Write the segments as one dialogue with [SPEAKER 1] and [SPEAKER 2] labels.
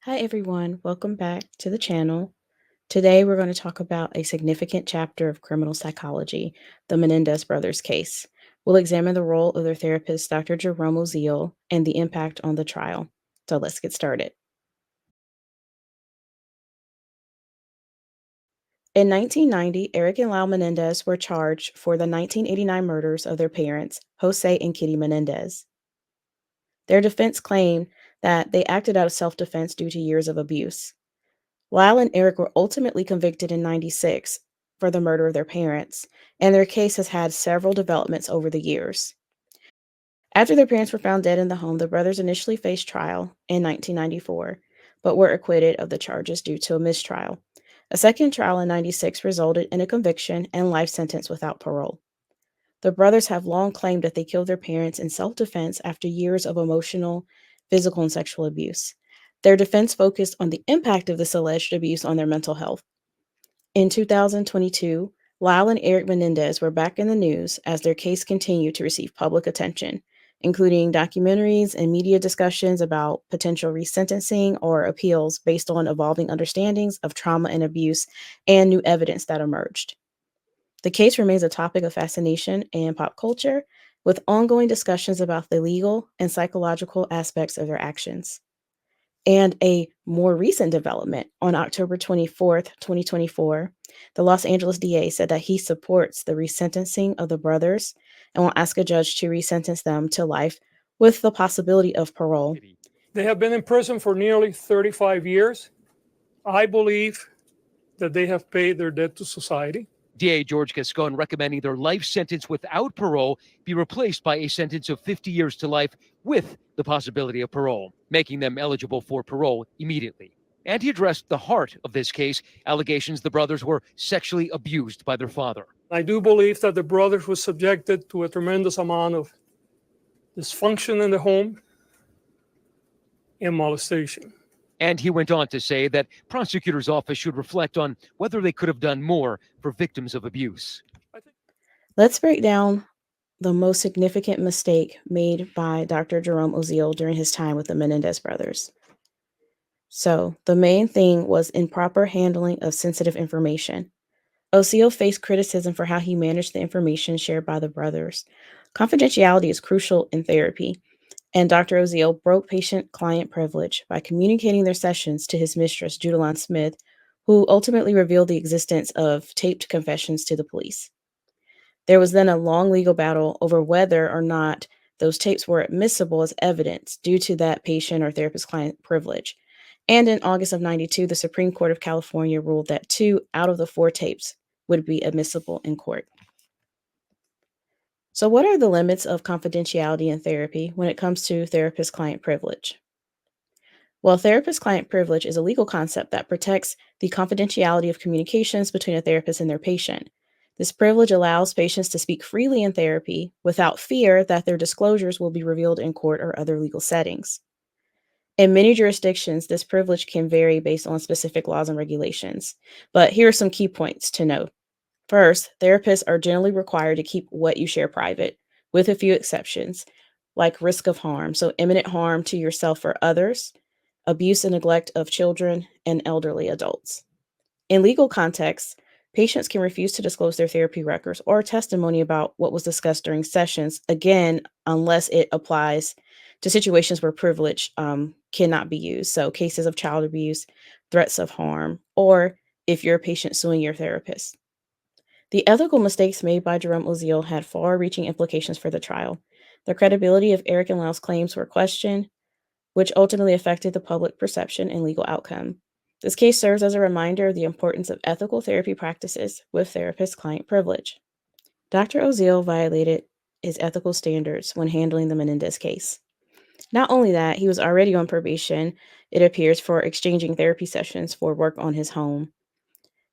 [SPEAKER 1] Hi everyone, welcome back to the channel. Today we're going to talk about a significant chapter of criminal psychology, the Menendez brothers case. We'll examine the role of their therapist, Dr. Jerome Oziel, and the impact on the trial. So let's get started. In 1990, Eric and Lyle Menendez were charged for the 1989 murders of their parents, Jose and Kitty Menendez. Their defense claimed that they acted out of self-defense due to years of abuse. Lyle and Eric were ultimately convicted in 96 for the murder of their parents, and their case has had several developments over the years. After their parents were found dead in the home, the brothers initially faced trial in 1994, but were acquitted of the charges due to a mistrial. A second trial in 96 resulted in a conviction and life sentence without parole. The brothers have long claimed that they killed their parents in self defense after years of emotional, physical, and sexual abuse. Their defense focused on the impact of this alleged abuse on their mental health. In 2022, Lyle and Eric Menendez were back in the news as their case continued to receive public attention, including documentaries and media discussions about potential resentencing or appeals based on evolving understandings of trauma and abuse and new evidence that emerged. The case remains a topic of fascination in pop culture, with ongoing discussions about the legal and psychological aspects of their actions. And a more recent development on October 24th, 2024, the Los Angeles DA said that he supports the resentencing of the brothers and will ask a judge to resentence them to life with the possibility of parole.
[SPEAKER 2] They have been in prison for nearly 35 years. I believe that they have paid their debt to society.
[SPEAKER 3] DA George Gascon recommending their life sentence without parole be replaced by a sentence of 50 years to life with the possibility of parole, making them eligible for parole immediately. And he addressed the heart of this case, allegations the brothers were sexually abused by their father.
[SPEAKER 2] I do believe that the brothers were subjected to a tremendous amount of dysfunction in the home and molestation.
[SPEAKER 3] And he went on to say that prosecutors' office should reflect on whether they could have done more for victims of abuse.
[SPEAKER 1] Let's break down the most significant mistake made by Dr. Jerome Oziel during his time with the Menendez brothers. So, the main thing was improper handling of sensitive information. Oziel faced criticism for how he managed the information shared by the brothers. Confidentiality is crucial in therapy, and Dr. Oziel broke patient client privilege by communicating their sessions to his mistress, Judeline Smith, who ultimately revealed the existence of taped confessions to the police. There was then a long legal battle over whether or not those tapes were admissible as evidence due to that patient or therapist client privilege. And in August of 92, the Supreme Court of California ruled that 2 out of the 4 tapes would be admissible in court. So, what are the limits of confidentiality in therapy when it comes to therapist client privilege? Well, therapist client privilege is a legal concept that protects the confidentiality of communications between a therapist and their patient. This privilege allows patients to speak freely in therapy without fear that their disclosures will be revealed in court or other legal settings. In many jurisdictions, this privilege can vary based on specific laws and regulations. But here are some key points to note. First, therapists are generally required to keep what you share private, with a few exceptions, like risk of harm, so imminent harm to yourself or others, abuse and neglect of children and elderly adults. In legal contexts, patients can refuse to disclose their therapy records or testimony about what was discussed during sessions, again, unless it applies to situations where privilege cannot be used. So, cases of child abuse, threats of harm, or if you're a patient suing your therapist. The ethical mistakes made by Jerome Oziel had far reaching implications for the trial. The credibility of Eric and Lyle's claims were questioned, which ultimately affected the public perception and legal outcome. This case serves as a reminder of the importance of ethical therapy practices with therapist client privilege. Dr. Oziel violated his ethical standards when handling the Menendez case. Not only that, he was already on probation, it appears, for exchanging therapy sessions for work on his home.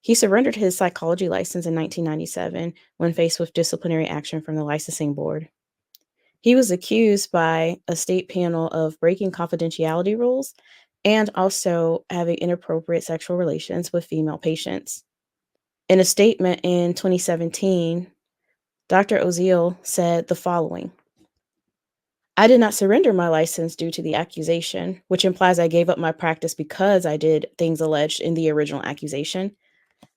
[SPEAKER 1] He surrendered his psychology license in 1997 when faced with disciplinary action from the licensing board. He was accused by a state panel of breaking confidentiality rules and also having inappropriate sexual relations with female patients. In a statement in 2017, Dr. Oziel said the following: I did not surrender my license due to the accusation, which implies I gave up my practice because I did things alleged in the original accusation.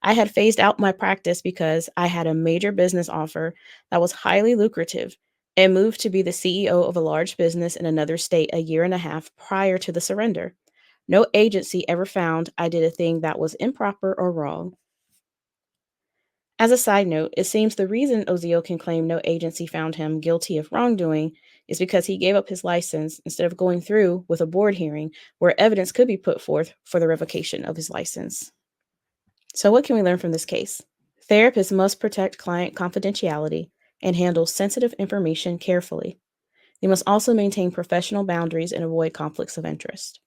[SPEAKER 1] I had phased out my practice because I had a major business offer that was highly lucrative and moved to be the CEO of a large business in another state a year and a half prior to the surrender. No agency ever found I did a thing that was improper or wrong. As a side note, it seems the reason Oziel can claim no agency found him guilty of wrongdoing is because he gave up his license instead of going through with a board hearing where evidence could be put forth for the revocation of his license. So, what can we learn from this case? Therapists must protect client confidentiality and handle sensitive information carefully. They must also maintain professional boundaries and avoid conflicts of interest.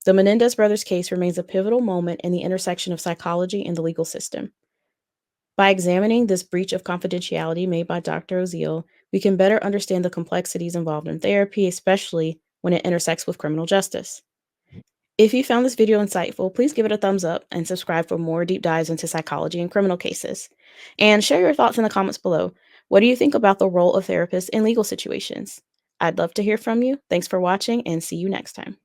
[SPEAKER 1] The Menendez brothers case remains a pivotal moment in the intersection of psychology and the legal system. By examining this breach of confidentiality made by Dr. Oziel, we can better understand the complexities involved in therapy, especially when it intersects with criminal justice. If you found this video insightful, please give it a thumbs up and subscribe for more deep dives into psychology and criminal cases. And share your thoughts in the comments below. What do you think about the role of therapists in legal situations? I'd love to hear from you. Thanks for watching and see you next time.